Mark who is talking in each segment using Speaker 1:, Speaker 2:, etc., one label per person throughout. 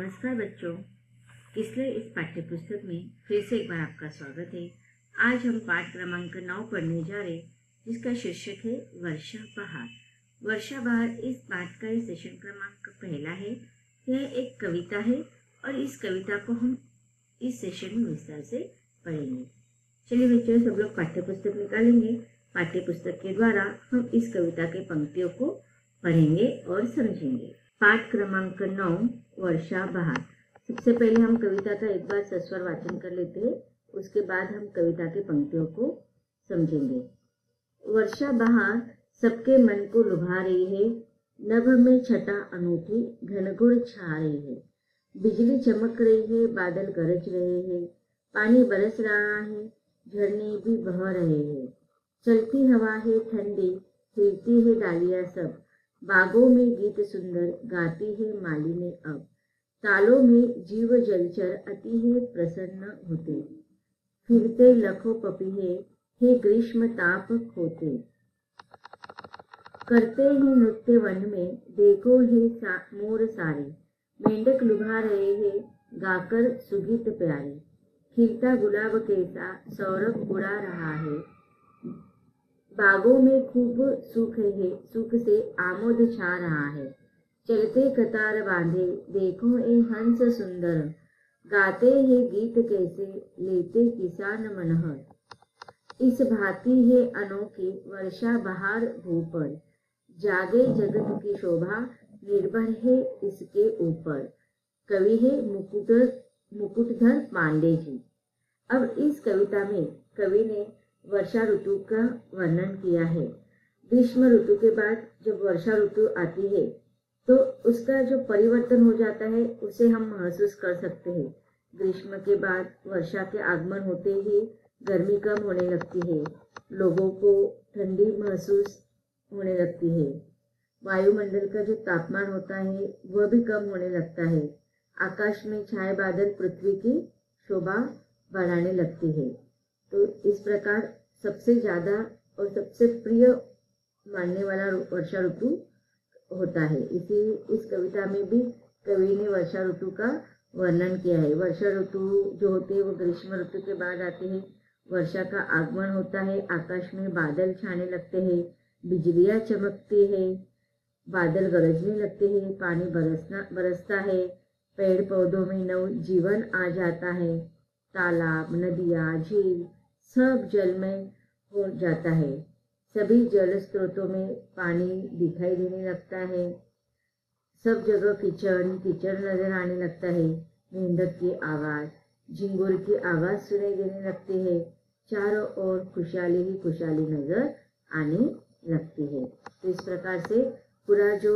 Speaker 1: नमस्कार बच्चों, इसलिए इस पाठ्य पुस्तक में फिर से एक बार आपका स्वागत है। आज हम पाठ क्रमांक 9 पढ़ने जा रहे, जिसका शीर्षक है वर्षा बहार। वर्षा बहार इस पाठ का ही सेशन क्रमांक पहला है। यह एक कविता है और इस कविता को हम इस सेशन में विस्तार से पढ़ेंगे। चलिए बच्चों, सब लोग पाठ्य पुस्तक निकालेंगे। पाठ्य पुस्तक के द्वारा हम इस कविता के पंक्तियों को पढ़ेंगे और समझेंगे। पाठ क्रमांक 9 वर्षा बहार। सबसे पहले हम कविता का एक बार सस्वर वाचन कर लेते हैं, उसके बाद हम कविता के पंक्तियों को समझेंगे। वर्षा बहार सबके मन को लुभा रही है, नभ में छटा अनूठी घनघोर छा रही है। बिजली चमक रही है, बादल गरज रहे हैं, पानी बरस रहा है, झरने भी बह रहे हैं। चलती हवा है ठंडी, हिलती है डालियां सब, बागों में गीत सुंदर गाती है मालिनी अब। तालों में जीव जलचर अति है प्रसन्न होते, फिरते लखों पपीहे हे ग्रीष्म ताप खोते। करते हैं नृत्य वन में, देखो हे मोर सारे, मेंढक लुभा रहे हैं गाकर सुगीत प्यारे। खिलता गुलाब कैसा सौरभ उड़ा रहा है, बागों में खूब सुख है, सुख से आमोद छा रहा है। चलते कतार बांधे, देखो ए हंस सुंदर, गाते हैं गीत कैसे लेते किसान मनहर। इस भांति है अनोखी वर्षा बहार भूपर, जागे जगत की शोभा निर्भर है इसके ऊपर। कवि है मुकुटधर पांडे जी। अब इस कविता में कवि ने वर्षा ऋतु का वर्णन किया है। ग्रीष्म ऋतु के बाद जब वर्षा ऋतु आती है तो उसका जो परिवर्तन हो जाता है उसे हम महसूस कर सकते हैं। ग्रीष्म के बाद वर्षा के आगमन होते ही गर्मी कम होने लगती है, लोगों को ठंडी महसूस होने लगती है, वायुमंडल का जो तापमान होता है वह भी कम होने लगता है, आकाश में छाए बादल पृथ्वी की शोभा बढ़ाने लगती है। तो इस प्रकार सबसे ज्यादा और सबसे प्रिय मानने वाला वर्षा ऋतु होता है। इस कविता में भी कवि ने वर्षा ऋतु का वर्णन किया है। वर्षा ऋतु जो होती है वो ग्रीष्म ऋतु के बाद आती है। वर्षा का आगमन होता है, आकाश में बादल छाने लगते हैं, बिजलियां चमकती है, बादल गरजने लगते हैं, पानी बरसता है, पेड़ पौधों में नव जीवन आ जाता है, तालाब नदियां झील सब जलमय हो जाता है, सभी जल स्रोतों में पानी दिखाई देने लगता है, सब जगह कीचड़ नजर आने लगता है, मेंढक की आवाज झिंगुर की आवाज सुनाई देने लगती है, चारों ओर खुशहाली ही खुशहाली नजर आने लगती है। तो इस प्रकार से पूरा जो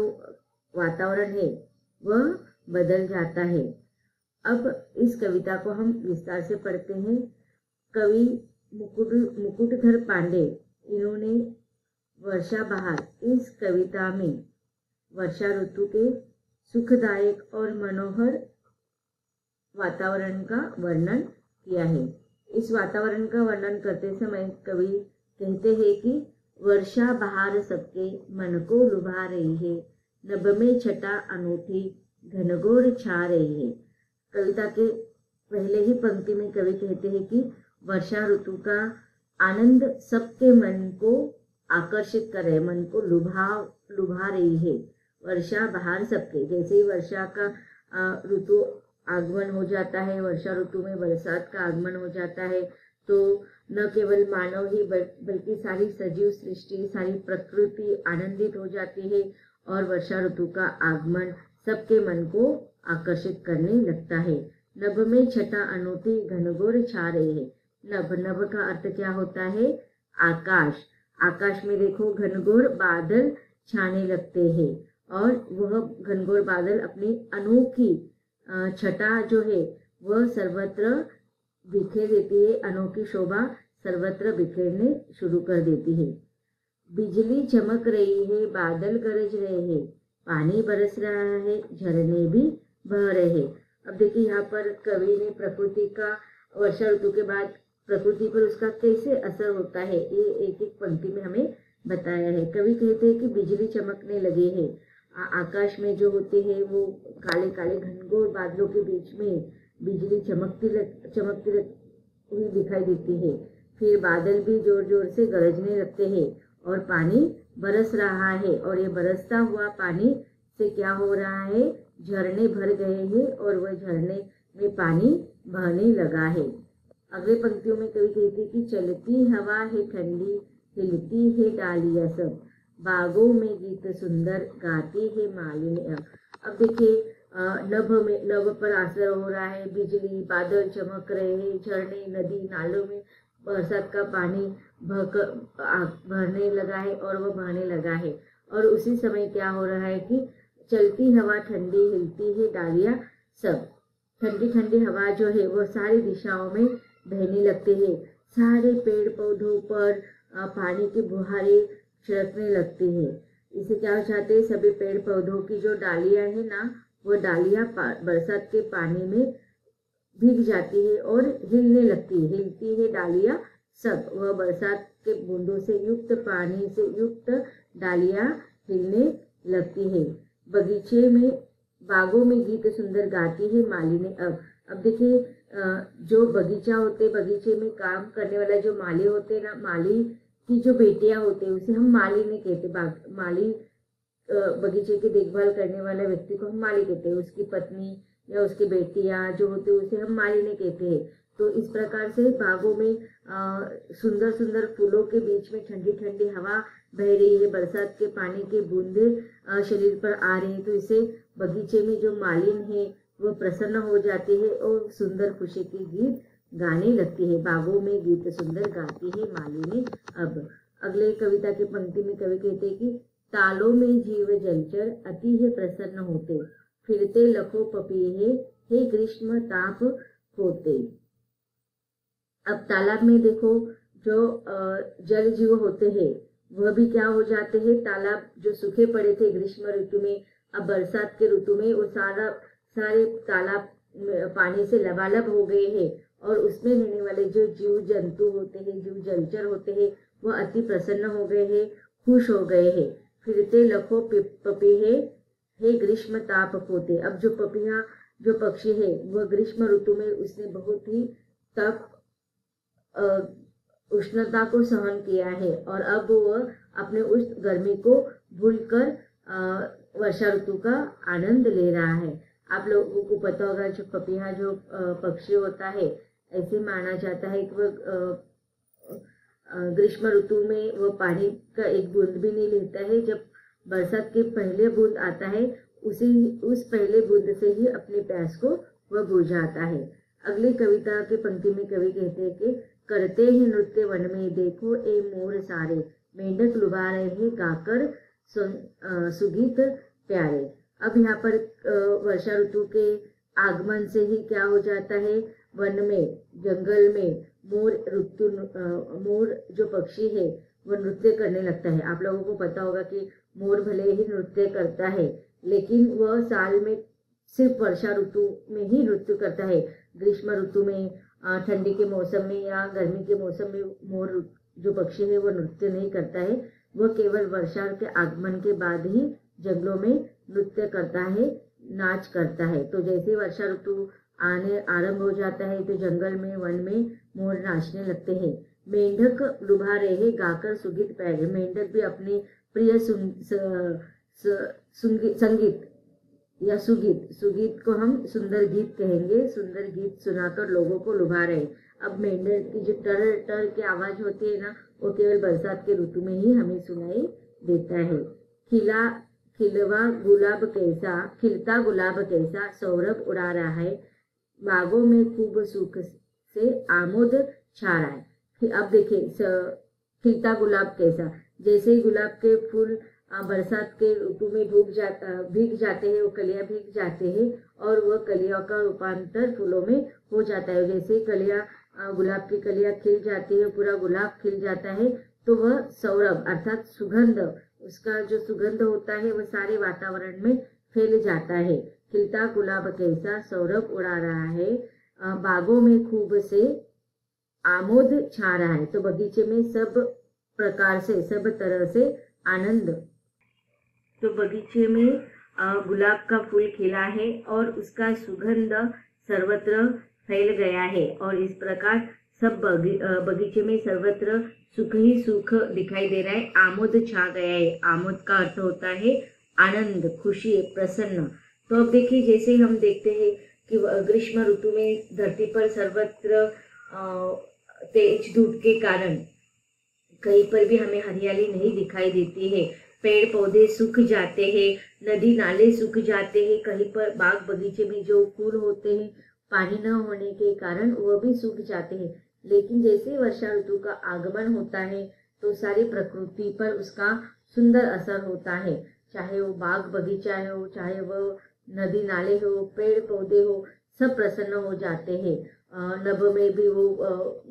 Speaker 1: वातावरण है वह बदल जाता है। अब इस कविता को हम विस्तार से पढ़ते हैं। कवि मुकुटधर पांडे, इन्होंने वर्षा बहार इस कविता में वर्षा ऋतु के सुखदायक और मनोहर वातावरण का वर्णन किया है। इस वातावरण का वर्णन करते समय कवि कहते हैं कि वर्षा बहार सबके मन को लुभा रही है, नभ में छटा अनूठी घनघोर छा रही है। कविता के पहले ही पंक्ति में कवि कहते हैं कि वर्षा ऋतु का आनंद सबके मन को आकर्षित कर रहे, मन को लुभा रही है। वर्षा बहार सबके, जैसे ही वर्षा का ऋतु आगमन हो जाता है, वर्षा ऋतु में बरसात का आगमन हो जाता है, तो न केवल मानव ही बल्कि सारी सजीव सृष्टि, सारी प्रकृति आनंदित हो जाती है और वर्षा ऋतु का आगमन सबके मन को आकर्षित करने लगता है। नभ में छटा अनूठी घनघोर छा रही है। नभ का अर्थ क्या होता है? आकाश। आकाश में देखो घनघोर बादल छाने लगते हैं और वह घनघोर बादल अपनी अनोखी छटा जो है वह सर्वत्र बिखेर देती है, अनोखी शोभा सर्वत्र बिखेरने शुरू कर देती है। बिजली चमक रही है, बादल गरज रहे हैं, पानी बरस रहा है, झरने भी बह रहे हैं। अब देखिए यहाँ पर कवि ने प्रकृति का वर्षा ऋतु के बाद प्रकृति पर उसका कैसे असर होता है ये एक एक पंक्ति में हमें बताया है। कवि कहते हैं कि बिजली चमकने लगे है, आकाश में जो होते हैं वो काले काले घनघोर बादलों के बीच में बिजली चमकती हुई दिखाई देती है। फिर बादल भी जोर जोर से गरजने लगते हैं और पानी बरस रहा है, और ये बरसता हुआ पानी से क्या हो रहा है, झरने भर गए हैं और वह झरने में पानी बहने लगा है। अगले पंक्तियों में कवि कहती है कि चलती हवा है ठंडी, हिलती है डालियां सब, बागों में गीत सुंदर गाती है मालिनी। अब देखिए नभ पर असर हो रहा है, बिजली, बादल चमक रहे हैं, झरने, नदी, नालों में बरसात का पानी भरने लगा है और वह बहने लगा है। और उसी समय क्या हो रहा है कि चलती हवा ठंडी, हिलती है डालियां सब, ठंडी ठंडी हवा जो है वो सारी दिशाओं में बहने लगते हैं। सारे पेड़ पौधों पर पानी की फुहारें छिड़कने लगती है। इससे क्या हो जाते हैं, सभी पेड़ पौधों की जो डालियां है ना, वो डालियां बरसात के पानी में भीग जाती है और हिलने लगती है। हिलती है डालियां सब, वह बरसात के बूंदों से युक्त, पानी से युक्त डालियां हिलने लगती है। बगीचे में, बागों में गीत सुंदर गाती है मालिनी। अब देखिए जो बगीचा होते, बगीचे में काम करने वाला जो माली होते ना, माली की जो बेटियां होते हैं उसे हम मालिनी कहते। माली बगीचे की देखभाल करने वाले व्यक्ति को हम माली कहते हैं। उसकी पत्नी या उसकी बेटियां जो होती है उसे हम मालिनी कहते हैं। तो इस प्रकार से बागों में सुंदर सुंदर फूलों के बीच में ठंडी ठंडी हवा बह रही है, बरसात के पानी के बूंदे शरीर पर आ रही है, तो इसे बगीचे में जो मालिन है वो प्रसन्न हो जाती है और सुंदर खुशी की गीत गाने लगती है। बागों में गीत सुंदर गाती है मालिनी। अब अगले कविता की पंक्ति में कवि कहते हैं कि तालों में जीव जलचर अति है प्रसन्न होते, फिरते लखों पपीहे हे ग्रीष्म ताप होते। अब तालाब में देखो जो जल जीव होते हैं वह भी क्या हो जाते हैं, तालाब जो सूखे पड़े थे ग्रीष्म ऋतु में, अब बरसात के ऋतु में वो सारे तालाब पानी से लबालब हो गए हैं और उसमें रहने वाले जो जीव जंतु होते हैं, जीव जलचर होते हैं, वह अति प्रसन्न हो गए हैं, खुश हो गए हैं। फिरते लखों पपीहे हे ग्रीष्म ताप होते। अब जो पपिया जो पक्षी है वह ग्रीष्म ऋतु में उसने बहुत ही तप उष्णता को सहन किया है और अब वह अपने उस गर्मी को भूलकर वर्षा ऋतु का आनंद ले रहा है। आप लोगों को पता होगा जो पपीहा जो पक्षी होता है, ऐसे माना जाता है कि वह ग्रीष्म ऋतु में वह पानी का एक बूंद भी नहीं लेता है। जब बरसात के पहले बूंद आता है उस पहले बूंद से ही अपने प्यास को वह बुझाता है। अगली कविता के पंक्ति में कवि कहते हैं कि करते हैं नृत्य वन में देखो ए मोर सारे, मेंढक लुभा रहे हैं गाकर सुगीत प्यारे। अब यहाँ पर वर्षा ऋतु के आगमन से ही क्या हो जाता है, वन में, जंगल में मोर जो पक्षी है वह नृत्य करने लगता है। आप लोगों को पता होगा कि मोर भले ही नृत्य करता है लेकिन वह साल में सिर्फ वर्षा ऋतु में ही नृत्य करता है। ग्रीष्म ऋतु में, ठंडी के मौसम में या गर्मी के मौसम में मोर जो पक्षी है वो नृत्य नहीं करता है। वह केवल वर्षा के आगमन के बाद ही जंगलों में नृत्य करता है, नाच करता है। तो जैसे वर्षा ऋतु आने आरंभ हो जाता है तो जंगल में, वन में मोर नाचने लगते हैं। मेंढक लुभा रहे हैं गाकर सुगीत प्यारे। मेंढक भी अपने प्रिय संगीत या सुगीत को हम सुंदर गीत कहेंगे, सुंदर गीत सुनाकर लोगों को लुभा रहे। अब मेंढक की जो टर टर की आवाज होती है ना, वो केवल बरसात के ऋतु में ही हमें सुनाई देता है। खिलता गुलाब कैसा सौरभ उड़ा रहा है, बागों में खूब सुख से आमोद छा रहा है। अब देखिए खिलता गुलाब कैसा, जैसे ही गुलाब के फूल बरसात के ऋतु में भीग जाते हैं, वो कलियां भीग जाते हैं और वह कलियों का रूपांतर फूलों में हो जाता है। जैसे कलियां गुलाब की कलियां खिल जाती है, पूरा गुलाब खिल जाता है, तो वह सौरभ अर्थात सुगंध, उसका जो सुगंध होता है वह सारे वातावरण में फैल जाता है। खिलता गुलाब कैसा सौरभ उड़ा रहा है, बागों में खूब से आमोद छा रहा है। तो बगीचे में सब प्रकार से, सब तरह से आनंद तो बगीचे में गुलाब का फूल खिला है और उसका सुगंध सर्वत्र फैल गया है और इस प्रकार सब बगीचे में सर्वत्र सुख ही सुख दिखाई दे रहा है। आमोद छा गया है। आमोद का अर्थ होता है आनंद, खुशी, प्रसन्न। तो अब देखिए, जैसे हम देखते हैं कि ग्रीष्म ऋतु में धरती पर सर्वत्र तेज धूप के कारण कहीं पर भी हमें हरियाली नहीं दिखाई देती है। पेड़ पौधे सूख जाते हैं, नदी नाले सूख जाते हैं, कहीं पर बाग बगीचे में जो फूल होते हैं पानी न होने के कारण वह भी सूख जाते हैं। लेकिन जैसे वर्षा ऋतु का आगमन होता है तो सारी प्रकृति पर उसका सुंदर असर होता है। चाहे वो बाग बगीचा हो, चाहे वो नदी नाले हो, पेड़ पौधे हो, सब प्रसन्न हो जाते हैं। नभ में भी वो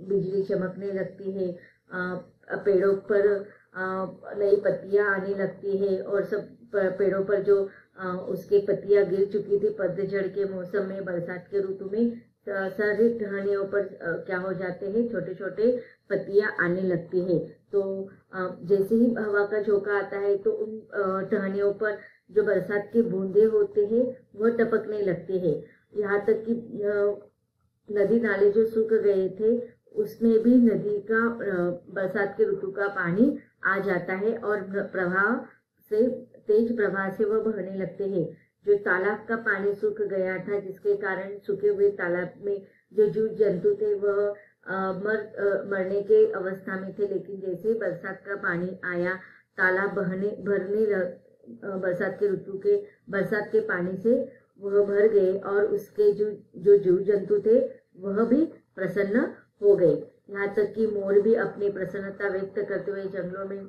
Speaker 1: बिजली चमकने लगती है, पेड़ों पर नई पत्तियां आने लगती है और सब पेड़ों पर जो उसके पत्तियां गिर चुकी थी पतझड़ के मौसम में, बरसात के ऋतु में सारी टहनियों पर क्या हो जाते हैं, छोटे छोटे पत्तियां आने लगती है। तो जैसे ही हवा का झोंका आता है तो उन टहनियों पर जो बरसात के बूंदे होते हैं वह टपकने लगते हैं। यहाँ तक कि नदी नाले जो सूख गए थे उसमें भी नदी का बरसात के ऋतु का पानी आ जाता है और तेज प्रवाह से वह बहने लगते हैं। जो तालाब का पानी सूख गया था जिसके कारण सूखे हुए तालाब में जो जीव जंतु थे वह मरने के अवस्था में थे, लेकिन जैसे बरसात का पानी आया तालाब बरसात के पानी से वह भर गए और उसके जो जीव जंतु थे वह भी प्रसन्न हो गए। यहाँ तक कि मोर भी अपनी प्रसन्नता व्यक्त करते हुए जंगलों में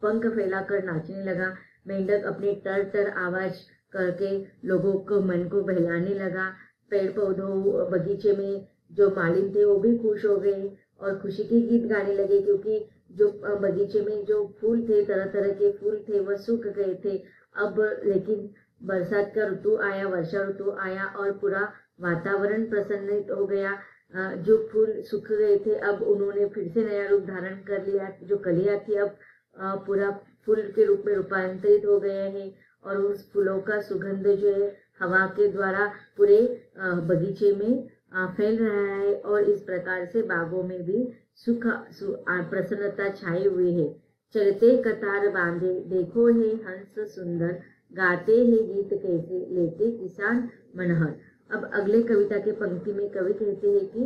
Speaker 1: पंख फैलाकर नाचने लगा। मेंढक अपने टर टर आवाज करके लोगों को मन को बहलाने लगा। पेड़ पौधों बगीचे में जो मालिन थे वो भी खुश हो गए और खुशी के गीत गाने लगे, क्योंकि जो बगीचे में जो फूल थे, तरह तरह के फूल थे, वह सूख गए थे। अब लेकिन बरसात का ऋतु आया, वर्षा ऋतु आया और पूरा वातावरण प्रसन्नित हो गया। जो फूल सूख गए थे अब उन्होंने फिर से नया रूप धारण कर लिया। जो कलियां थी अब पूरा फूल के रूप में रूपांतरित हो गए हैं और उस फूलों का सुगंध जो है हवा के द्वारा पूरे बगीचे में फैल रहा है और इस प्रकार से बागों में भी प्रसन्नता छाई हुई है। चलते कतार बांधे देखो है हंस सुंदर, गाते हैं गीत कैसे लेते किसान मनहर। अब अगले कविता के पंक्ति में कवि कहते हैं कि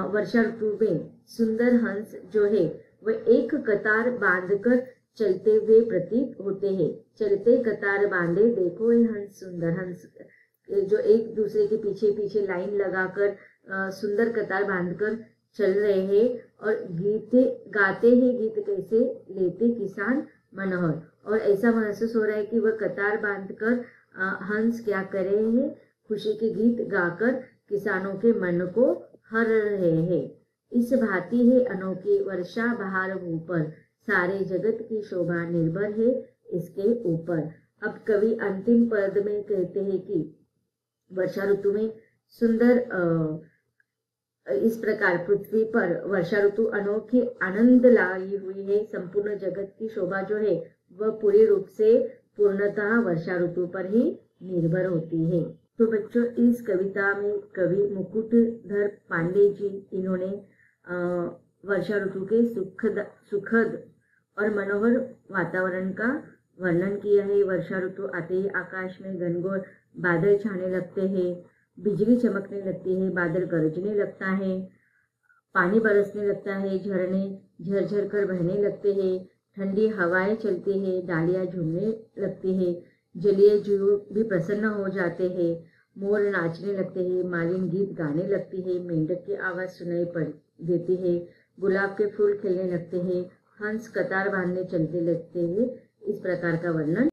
Speaker 1: वर्षा ऋतु में सुंदर हंस जो है वह एक कतार बांधकर चलते हुए प्रतीत होते हैं। चलते कतार बांधे देखो ये हंस सुंदर, हंस जो एक दूसरे के पीछे पीछे लाइन लगाकर सुंदर कतार बांधकर चल रहे हैं और गाते हैं गीत कैसे लेते किसान मनोहर। और ऐसा महसूस हो रहा है कि वह कतार बांधकर हंस क्या कर रहे हैं, खुशी के गीत गाकर किसानों के मन को हर रहे हैं। इस भांति है अनोखी वर्षा बहार ऊपर, सारे जगत की शोभा निर्भर है इसके ऊपर। अब कवि अंतिम पद में कहते हैं कि वर्षा ऋतु में सुंदर इस प्रकार पृथ्वी पर वर्षा ऋतु अनोखी आनंद लाई हुई है। संपूर्ण जगत की शोभा जो है वह पूरी रूप से पूर्णतः वर्षा ऋतु पर ही निर्भर होती है। तो बच्चों, इस कविता में कवि मुकुटधर पांडे जी इन्होंने वर्षा ऋतु के सुखद और मनोहर वातावरण का वर्णन किया है। वर्षा ऋतु आते ही आकाश में घनघोर बादल छाने लगते हैं, बिजली चमकने लगती है, बादल गरजने लगता है, पानी बरसने लगता है, झरने झरझर कर बहने लगते हैं, ठंडी हवाएं चलती है, डालियां झूमने लगती है, जलीय जीव भी प्रसन्न हो जाते हैं, मोर नाचने लगते हैं, मालिन गीत गाने लगती है, मेंढक की आवाज सुनाई पड़ देती है, गुलाब के फूल खिलने लगते हैं, हंस कतार बांधने चलते लगते हैं। इस प्रकार का वर्णन